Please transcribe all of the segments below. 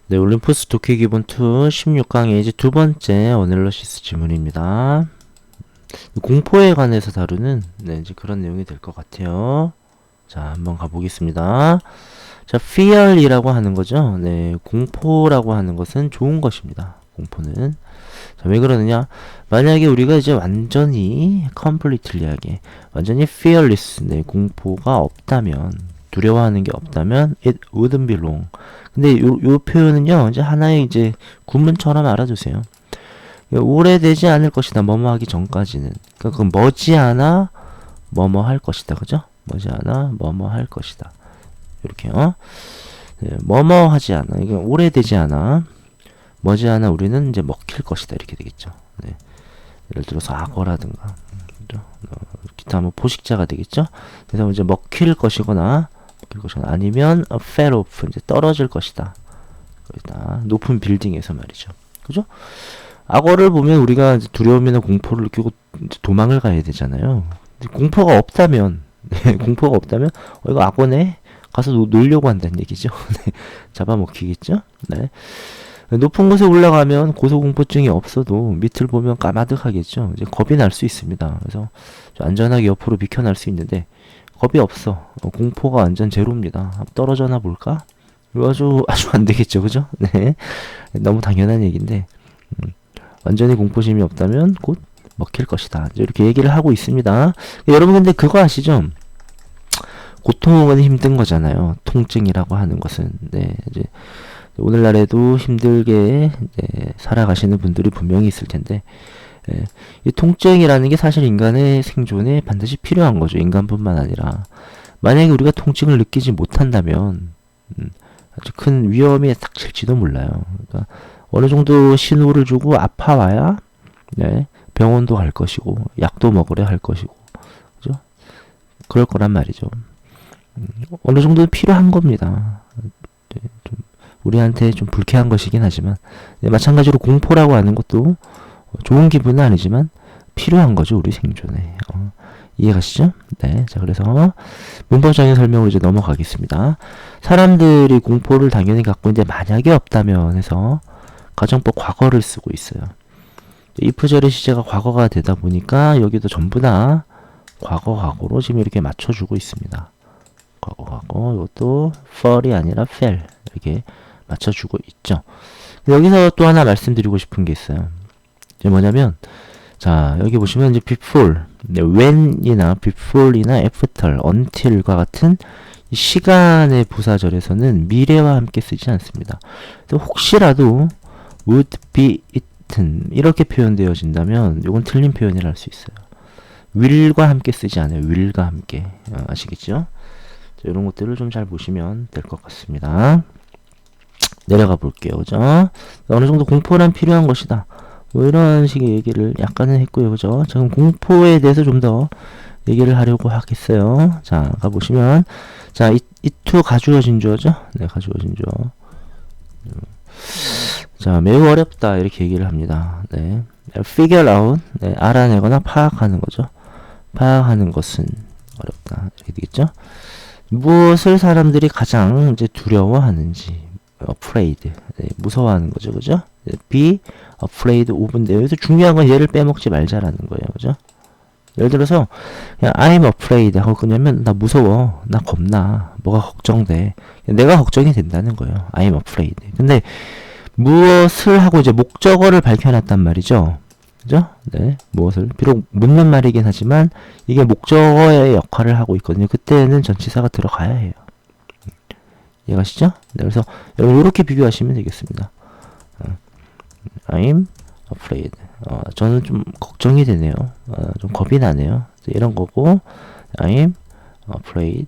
네, 올림푸스 독해 기본 2 16강의 이제 두 번째 어널러시스 지문입니다. 공포에 관해서 다루는 이제 그런 내용이 될 것 같아요. 자, 한번 가보겠습니다. 자, fear이라고 하는 거죠. 네, 공포라고 하는 것은 좋은 것입니다. 공포는. 자, 왜 그러느냐? 만약에 우리가 이제 완전히 completely하게 완전히 fearless, 네, 공포가 없다면, 두려워하는 게 없다면 it wouldn't be long. 근데 요 표현은요, 이제 하나의 이제 구문처럼 알아두세요. 오래되지 않을 것이다. 뭐뭐 하기 전까지는. 그러니까 그 머지않아 뭐뭐 할 것이다. 그죠? 머지않아 뭐뭐 할 것이다. 이렇게요. 네, 뭐뭐 하지 않아. 이게 오래되지 않아. 머지않아 우리는 이제 먹힐 것이다. 이렇게 되겠죠. 네. 예를 들어서 악어라든가, 기타 뭐 포식자가 되겠죠. 그래서 이제 먹힐 것이거나 아니면 fell off, 이제 떨어질 것이다. 높은 빌딩에서 말이죠. 그죠? 악어를 보면 우리가 이제 두려움이나 공포를 느끼고 이제 도망을 가야 되잖아요. 공포가 없다면, 네, 공포가 없다면, 이거 악어네? 가서 놀려고 한다는 얘기죠. 네, 잡아먹히겠죠? 네. 높은 곳에 올라가면 고소공포증이 없어도 밑을 보면 까마득하겠죠. 이제 겁이 날 수 있습니다. 그래서 안전하게 옆으로 비켜날 수 있는데, 겁이 없어. 공포가 완전 제로입니다. 떨어져나 볼까? 아주 안 되겠죠. 그죠? 네. 너무 당연한 얘기인데, 완전히 공포심이 없다면 곧 먹힐 것이다. 이렇게 얘기를 하고 있습니다. 여러분 근데 그거 아시죠? 고통은 힘든 거잖아요. 통증이라고 하는 것은. 네, 이제 오늘날에도 힘들게 살아가시는 분들이 분명히 있을 텐데, 이 통증이라는 게 사실 인간의 생존에 반드시 필요한 거죠. 인간뿐만 아니라. 만약에 우리가 통증을 느끼지 못한다면 아주 큰 위험이 닥칠지도 몰라요. 그러니까 어느 정도 신호를 주고 아파와야 병원도 갈 것이고 약도 먹으려 할 것이고, 그죠? 그럴 거란 말이죠. 어느 정도 필요한 겁니다. 좀 우리한테 좀 불쾌한 것이긴 하지만, 마찬가지로 공포라고 하는 것도 좋은 기분은 아니지만 필요한 거죠, 우리 생존에. 이해가시죠? 네. 자, 그래서 문법적인 설명으로 이제 넘어가겠습니다. 사람들이 공포를 당연히 갖고 있는데 만약에 없다면 해서 가정법 과거를 쓰고 있어요. if절의 시제가 과거가 되다 보니까 여기도 전부 다 과거로 지금 이렇게 맞춰주고 있습니다. 과거. 이것도 fall이 아니라 fell. 이렇게 맞춰주고 있죠. 여기서 또 하나 말씀드리고 싶은 게 있어요. 이제 뭐냐면, 자, 여기 보시면 이제 before, when이나 before이나 after, until과 같은 시간의 부사절에서는 미래와 함께 쓰지 않습니다. 또 혹시라도 would be eaten 이렇게 표현되어진다면 이건 틀린 표현이라 할 수 있어요. will과 함께 쓰지 않아요. will과 함께. 아시겠죠? 자, 이런 것들을 좀 잘 보시면 될 것 같습니다. 내려가 볼게요. 그죠? 어느 정도 공포란 필요한 것이다. 뭐 이런 식의 얘기를 약간은 했고요. 그죠? 지금 공포에 대해서 좀 더 얘기를 하려고 하겠어요. 자, 가보시면, 자, 이투 가주어진 주어죠? 네, 가주어진 주어. 자, 매우 어렵다. 이렇게 얘기를 합니다. 네. figure out, 네, 알아내거나 파악하는 거죠. 파악하는 것은 어렵다. 이렇게 되겠죠? 무엇을 사람들이 가장 이제 두려워하는지. afraid. 네, 무서워하는 거죠. 그죠? be afraid of인데 여기서 중요한 건 얘를 빼먹지 말자라는 거예요. 그죠? 예를 들어서 그냥 I'm afraid 하고 그냐면 나 무서워. 나 겁나. 뭐가 걱정돼. 내가 걱정이 된다는 거예요. I'm afraid. 근데 무엇을 하고 이제 목적어를 밝혀놨단 말이죠. 그죠? 네. 무엇을. 비록 묻는 말이긴 하지만 이게 목적어의 역할을 하고 있거든요. 그때는 전치사가 들어가야 해요. 이해가시죠? 네, 그래서 여러분 이렇게 비교하시면 되겠습니다. I'm afraid. 저는 좀 걱정이 되네요. 좀 겁이 나네요. 이런 거고, I'm afraid.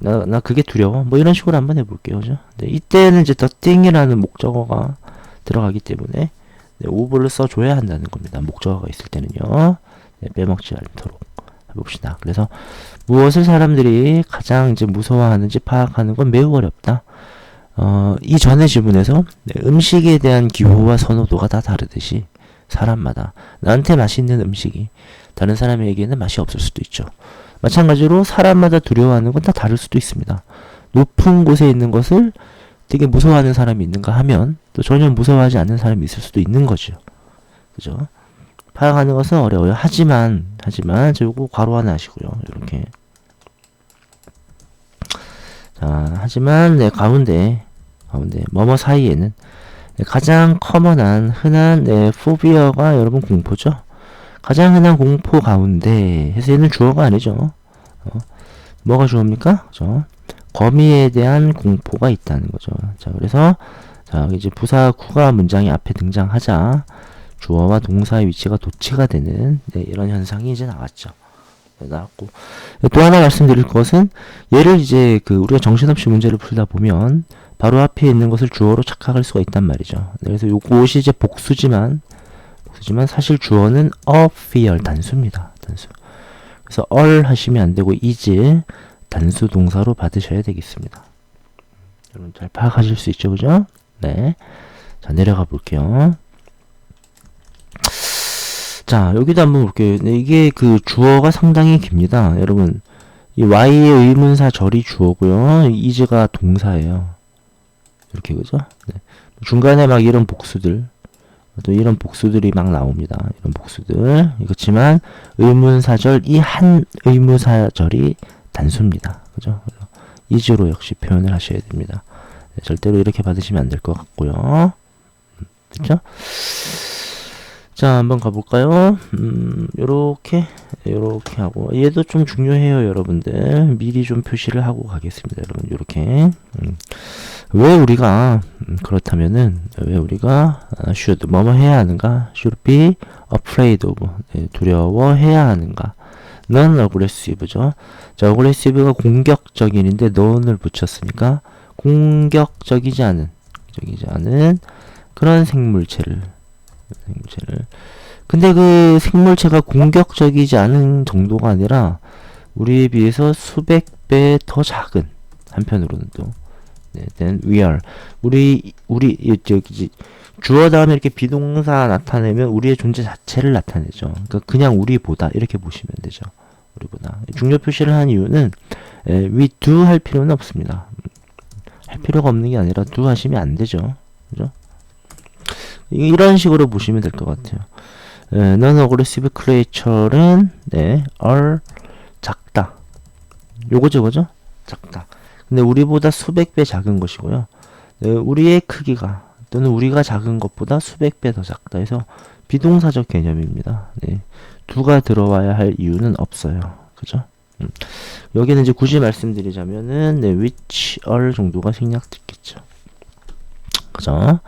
나 그게 두려워. 뭐 이런 식으로 한번 해볼게요. 그죠? 네, 이때는 이제 the thing이라는 목적어가 들어가기 때문에 of를 써줘야 한다는 겁니다. 목적어가 있을 때는요. 네, 빼먹지 않도록 해봅시다. 그래서 무엇을 사람들이 가장 이제 무서워하는지 파악하는 건 매우 어렵다. 이 전의 지문에서 음식에 대한 기호와 선호도가 다 다르듯이 사람마다 나한테 맛있는 음식이 다른 사람에게는 맛이 없을 수도 있죠. 마찬가지로 사람마다 두려워하는 건 다 다를 수도 있습니다. 높은 곳에 있는 것을 되게 무서워하는 사람이 있는가 하면 또 전혀 무서워하지 않는 사람이 있을 수도 있는 거죠. 그죠? 파악하는 것은 어려워요. 하지만 저 요거 괄호 하나 하시고요. 이렇게. 자, 하지만 네, 가운데 뭐뭐 사이에는 네, 가장 커먼한 흔한 네, 포비어가 여러분 공포죠. 가장 흔한 공포 가운데 해서 얘는 주어가 아니죠. 뭐가 주어입니까? 그죠? 거미에 대한 공포가 있다는 거죠. 자, 그래서 자, 이제 부사구가 문장이 앞에 등장하자 주어와 동사의 위치가 도치가 되는 네, 이런 현상이 이제 나왔죠. 네, 나왔고 또 하나 말씀드릴 것은 얘를 이제 우리가 정신없이 문제를 풀다 보면 바로 앞에 있는 것을 주어로 착각할 수가 있단 말이죠. 네, 그래서 요것이 이제 복수지만 사실 주어는 a fear 단수입니다. 단수. 그래서 all 하시면 안 되고 is 단수 동사로 받으셔야 되겠습니다. 여러분 잘 파악하실 수 있죠, 그죠? 네. 자, 내려가 볼게요. 자, 여기도 한번 볼게요. 네, 이게 주어가 상당히 깁니다. 여러분, 이 y의 의문사 절이 주어고요. is가 동사예요. 이렇게, 그죠? 네. 중간에 막 이런 복수들, 또 이런 복수들이 막 나옵니다. 이런 복수들. 그렇지만 의문사절, 이 한 의문사절이 단수입니다. 그죠? is로 역시 표현을 하셔야 됩니다. 네, 절대로 이렇게 받으시면 안 될 것 같고요. 그죠? 자, 한번 가볼까요? 요렇게 하고, 얘도 좀 중요해요, 여러분들. 미리 좀 표시를 하고 가겠습니다, 여러분. 요렇게. 왜 우리가, 그렇다면은, 왜 우리가, should, 뭐뭐 해야 하는가? should be afraid of, 네, 두려워해야 하는가? non-aggressive죠. 자, aggressive가 공격적인인데, non을 붙였으니까, 공격적이지 않은 그런 생물체를. 근데 그 생물체가 공격적이지 않은 정도가 아니라 우리에 비해서 수백 배 더 작은 한편으로는 또 네, then we are 우리 저기 주어 다음에 이렇게 비동사 나타내면 우리의 존재 자체를 나타내죠. 그러니까 그냥 우리보다 이렇게 보시면 되죠. 우리보다 중요 표시를 한 이유는 we do 할 필요는 없습니다. 할 필요가 없는 게 아니라 do 하시면 안 되죠. 그죠? 이런 식으로 보시면 될 것 같아요. non-aggressive creature는 네, are 작다. 요거죠, 그죠? 작다. 근데 우리보다 수백 배 작은 것이고요. 네, 우리의 크기가 또는 우리가 작은 것보다 수백 배 더 작다. 해서 비동사적 개념입니다. 네, do가 들어와야 할 이유는 없어요. 그죠? 여기는 이제 굳이 말씀드리자면은 네, which are 정도가 생략됐겠죠. 그죠?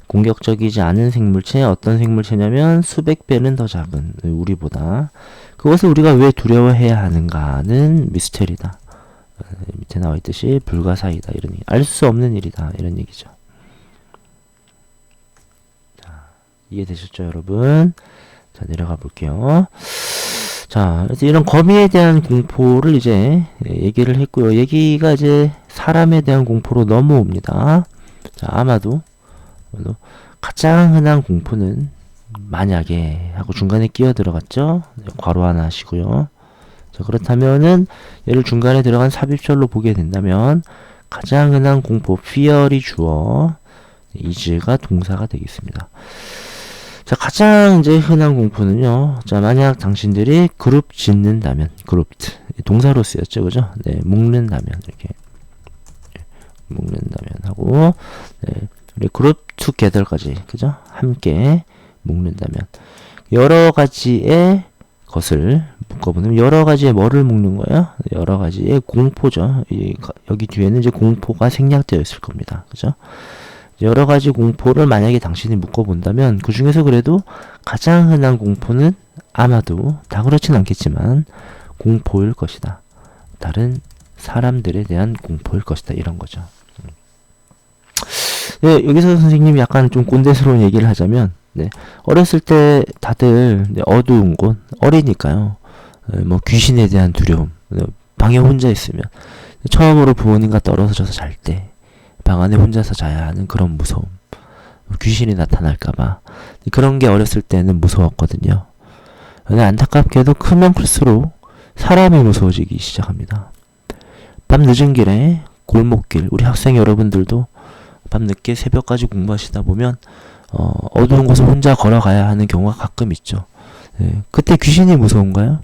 공격적이지 않은 생물체, 어떤 생물체냐면 수백 배는 더 작은 우리보다. 그것을 우리가 왜 두려워해야 하는가는 미스테리다. 밑에 나와 있듯이 불가사의다. 이런 얘기. 알 수 없는 일이다. 이런 얘기죠. 자, 이해되셨죠, 여러분? 자, 내려가 볼게요. 자, 그래서 이런 거미에 대한 공포를 이제 얘기를 했고요. 얘기가 이제 사람에 대한 공포로 넘어옵니다. 자, 아마도 가장 흔한 공포는 만약에 하고 중간에 끼어 들어갔죠. 네, 괄호 하나 하시고요. 자, 그렇다면은 얘를 중간에 들어간 삽입절로 보게 된다면 가장 흔한 공포 fear이 주어, is가 동사가 되겠습니다. 자, 가장 이제 흔한 공포는요. 자, 만약 당신들이 그룹 짓는다면, grouped 동사로 쓰였죠, 그죠? 네, 묶는다면 이렇게 묶는다면 하고, 네. 그룹 together까지, 그죠? 함께 묶는다면 여러 가지의 것을 묶어보면 여러 가지의 뭐를 묶는 거예요? 여러 가지의 공포죠. 여기 뒤에는 이제 공포가 생략되어 있을 겁니다. 그죠? 여러 가지 공포를 만약에 당신이 묶어본다면 그 중에서 그래도 가장 흔한 공포는 아마도 다 그렇진 않겠지만 공포일 것이다. 다른 사람들에 대한 공포일 것이다. 이런 거죠. 네, 여기서 선생님이 약간 좀 꼰대스러운 얘기를 하자면, 네, 어렸을 때 다들 네, 어두운 곳, 어리니까요. 네, 뭐 귀신에 대한 두려움, 네, 방에 혼자 있으면 처음으로 부모님과 떨어져서 잘 때 방 안에 혼자서 자야 하는 그런 무서움, 귀신이 나타날까봐 그런 게 어렸을 때는 무서웠거든요. 근데 안타깝게도 크면 클수록 사람이 무서워지기 시작합니다. 밤 늦은 길에 골목길, 우리 학생 여러분들도 밤늦게 새벽까지 공부하시다 보면 어두운 곳을 혼자 걸어가야 하는 경우가 가끔 있죠. 네, 그때 귀신이 무서운가요?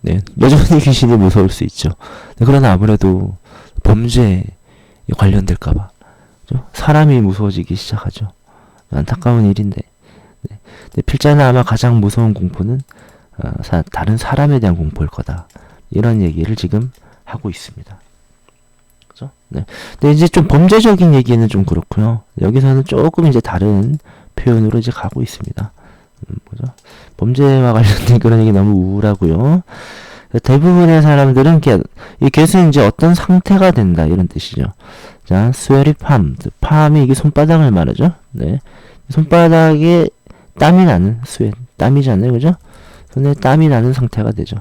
네, 여전히 귀신이 무서울 수 있죠. 네, 그러나 아무래도 범죄에 관련될까봐 사람이 무서워지기 시작하죠. 안타까운 일인데. 네. 네, 필자는 아마 가장 무서운 공포는 다른 사람에 대한 공포일 거다. 이런 얘기를 지금 하고 있습니다. 그죠? 네. 근데 이제 좀 범죄적인 얘기는 좀 그렇고요. 여기서는 조금 이제 다른 표현으로 이제 가고 있습니다. 그죠? 범죄와 관련된 그런 얘기 너무 우울하고요. 대부분의 사람들은 이 get은 이제 어떤 상태가 된다 이런 뜻이죠. 자, sweaty palm, palm이 이게 손바닥을 말하죠. 네, 손바닥에 땀이 나는 sweat, 땀이잖아요, 그죠? 손에 땀이 나는 상태가 되죠.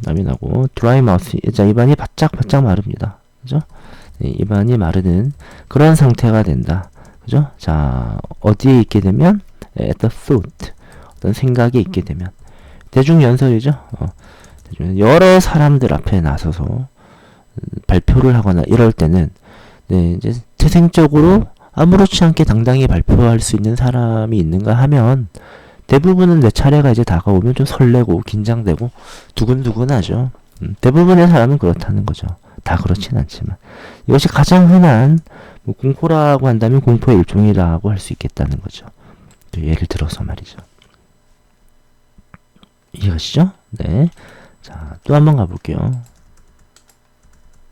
땀이 나고 dry mouth, 자 입안이 바짝바짝 마릅니다, 그죠? 네, 입안이 마르는 그런 상태가 된다, 그죠? 자, 어디에 있게 되면 at the thought, 어떤 생각이 있게 되면 대중연설이죠. 여러 사람들 앞에 나서서 발표를 하거나 이럴 때는 네, 이제 태생적으로 아무렇지 않게 당당히 발표할 수 있는 사람이 있는가 하면 대부분은 내 차례가 이제 다가오면 좀 설레고 긴장되고 두근두근하죠. 대부분의 사람은 그렇다는 거죠. 다 그렇진 않지만 이것이 가장 흔한 공포라고 한다면 공포의 일종이라고 할 수 있겠다는 거죠. 예를 들어서 말이죠. 이해가시죠? 네. 자, 또 한번 가볼게요.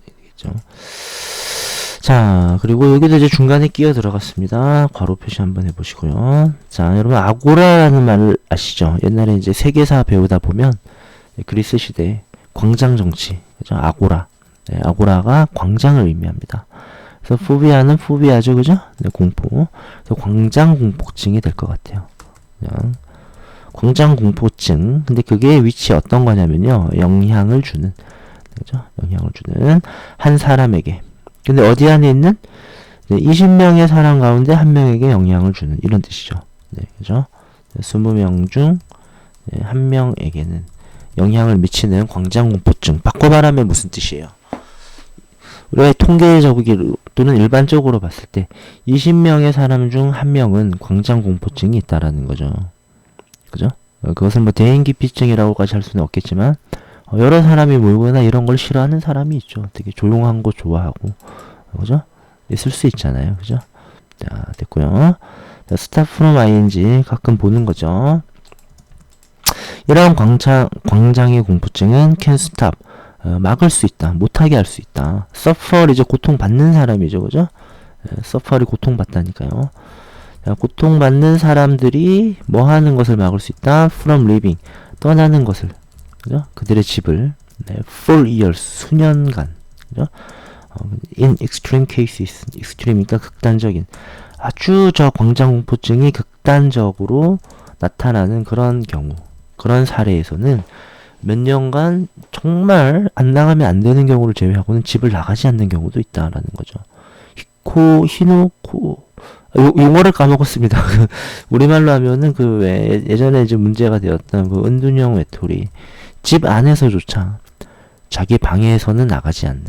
되겠죠? 자, 그리고 여기도 이제 중간에 끼어 들어갔습니다. 괄호 표시 한번 해보시고요. 자, 여러분, 아고라라는 말을 아시죠? 옛날에 이제 세계사 배우다 보면, 그리스 시대 광장 정치, 그죠? 아고라. 네, 아고라가 광장을 의미합니다. 그래서 포비아는 포비아죠, 그죠? 네, 공포. 그래서 광장 공포증이 될 것 같아요. 그냥. 광장 공포증. 근데 그게 위치 어떤 거냐면요. 영향을 주는. 그죠? 영향을 주는 한 사람에게. 근데 어디 안에 있는 20명의 사람 가운데 한 명에게 영향을 주는 이런 뜻이죠. 네, 그죠? 20명 중 한 명에게는 영향을 미치는 광장공포증. 바꿔 말하면 무슨 뜻이에요? 우리가 통계적으로 또는 일반적으로 봤을 때 20명의 사람 중 한 명은 광장공포증이 있다라는 거죠. 그죠? 그것을 뭐 대인기피증이라고까지 할 수는 없겠지만 여러 사람이 모이거나 이런 걸 싫어하는 사람이 있죠. 되게 조용한 거 좋아하고, 그죠? 있을 수 있잖아요, 그죠? 자, 됐고요. 자, stop from ing 가끔 보는 거죠. 이러한 광장의 공포증은 can stop, 막을 수 있다, 못하게 할 수 있다. suffer 이제 고통받는 사람이죠, 그죠? suffer이 고통받다니까요. 자, 고통받는 사람들이 뭐 하는 것을 막을 수 있다? from living, 떠나는 것을. 그죠? 그들의 집을 for years, 수년간, 그죠? in extreme cases, extreme니까 극단적인, 아주 저 광장공포증이 극단적으로 나타나는 그런 경우, 그런 사례에서는 몇 년간 정말 안 나가면 안 되는 경우를 제외하고는 집을 나가지 않는 경우도 있다라는 거죠. 히노코, 용어를 까먹었습니다. 우리말로 하면은 그 예전에 이제 문제가 되었던 그 은둔형 외톨이, 집 안에서조차 자기 방에서는 나가지 않는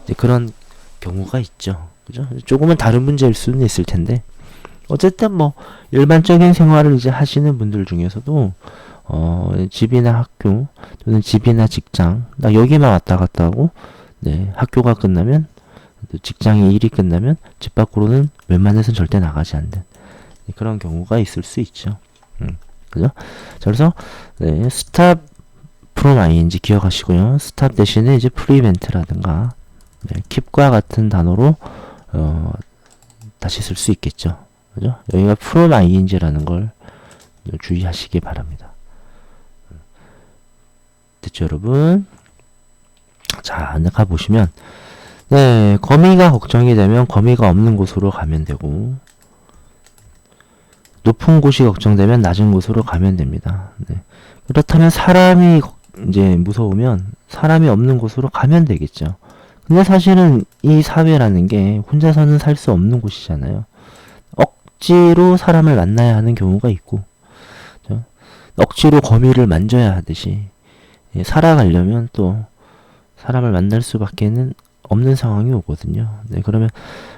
이제 그런 경우가 있죠. 그죠? 조금은 다른 문제일 수는 있을 텐데 어쨌든 뭐 일반적인 생활을 이제 하시는 분들 중에서도 집이나 학교 또는 집이나 직장 나 여기만 왔다 갔다 하고 네, 학교가 끝나면 직장의 일이 끝나면 집 밖으로는 웬만해서는 절대 나가지 않는 그런 경우가 있을 수 있죠. 그죠? 자, 그래서 네, 스탑 from ing 기억하시고요. stop 대신에 이제 prevent라든가 네, keep과 같은 단어로 다시 쓸 수 있겠죠. 그죠? 여기가 from ing라는 걸 주의하시기 바랍니다. 됐죠, 여러분? 자, 가보시면 네, 거미가 걱정이 되면 거미가 없는 곳으로 가면 되고 높은 곳이 걱정되면 낮은 곳으로 가면 됩니다. 네. 그렇다면 사람이 이제 무서우면 사람이 없는 곳으로 가면 되겠죠. 근데 사실은 이 사회라는 게 혼자서는 살 수 없는 곳이잖아요. 억지로 사람을 만나야 하는 경우가 있고, 그렇죠? 억지로 거미를 만져야 하듯이 살아가려면 또 사람을 만날 수밖에는 없는 상황이 오거든요. 네, 그러면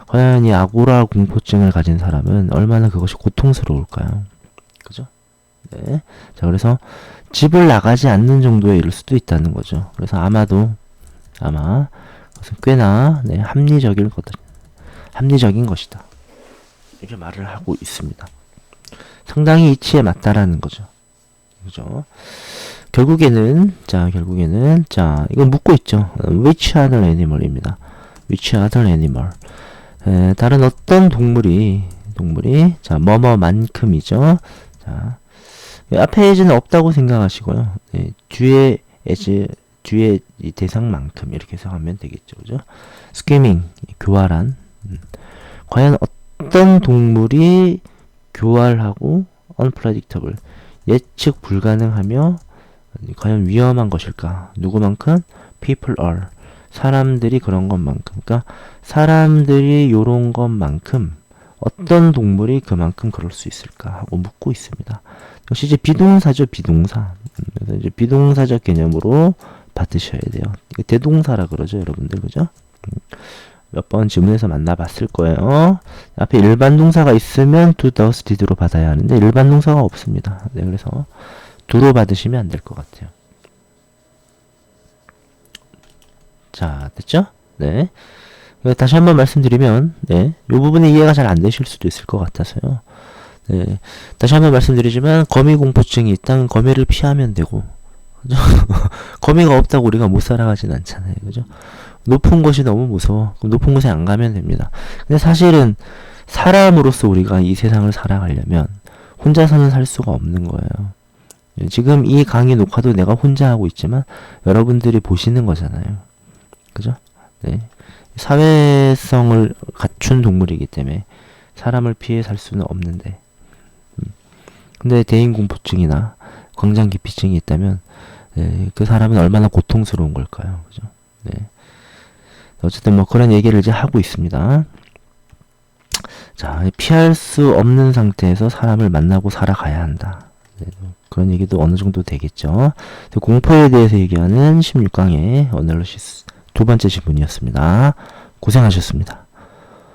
과연 이 아고라 공포증을 가진 사람은 얼마나 그것이 고통스러울까요? 그죠? 네. 자, 그래서 집을 나가지 않는 정도에 이를 수도 있다는 거죠. 그래서 아마 그것은 꽤나 네, 합리적인 것이다. 이렇게 말을 하고 있습니다. 상당히 이치에 맞다라는 거죠. 그죠? 결국에는 이건 묻고 있죠. Which other animal입니다. Which other animal. 다른 어떤 동물이 자, 뭐뭐만큼이죠. 자, 앞에 as는 없다고 생각하시고요. 네, 뒤에 이 대상만큼 이렇게 해석하면 되겠죠. 그죠? Swimming, 교활한. 과연 어떤 동물이 교활하고 unpredictable, 예측 불가능하며 과연 위험한 것일까? 누구만큼? People are. 사람들이 그런 것만큼. 그러니까 사람들이 요런 것만큼 어떤 동물이 그만큼 그럴 수 있을까 하고 묻고 있습니다. 역시 이제 비동사죠, 비동사. 그래서 이제 비동사적 개념으로 받으셔야 돼요. 대동사라 그러죠, 여러분들. 그죠? 몇 번 지문에서 만나봤을 거예요. 앞에 일반 동사가 있으면 do, does, did로 받아야 하는데 일반 동사가 없습니다. 네, 그래서 do로 받으시면 안 될 것 같아요. 자, 됐죠? 네. 다시 한번 말씀드리면, 네, 이 부분이 이해가 잘 안 되실 수도 있을 것 같아서요. 네, 다시 한번 말씀드리지만 거미 공포증이 있다면 거미를 피하면 되고, 그죠? 거미가 없다고 우리가 못 살아가진 않잖아요, 그죠? 높은 곳이 너무 무서워. 그럼 높은 곳에 안 가면 됩니다. 근데 사실은 사람으로서 우리가 이 세상을 살아가려면 혼자서는 살 수가 없는 거예요. 지금 이 강의 녹화도 내가 혼자 하고 있지만 여러분들이 보시는 거잖아요. 그죠? 네. 사회성을 갖춘 동물이기 때문에 사람을 피해 살 수는 없는데, 근데 대인공포증이나 광장기피증이 있다면 네, 그 사람은 얼마나 고통스러운 걸까요? 그죠? 네. 어쨌든 뭐 그런 얘기를 이제 하고 있습니다. 자, 피할 수 없는 상태에서 사람을 만나고 살아가야 한다. 네, 그런 얘기도 어느 정도 되겠죠. 공포에 대해서 얘기하는 16강의 어널리시스 두 번째 지문이었습니다. 고생하셨습니다.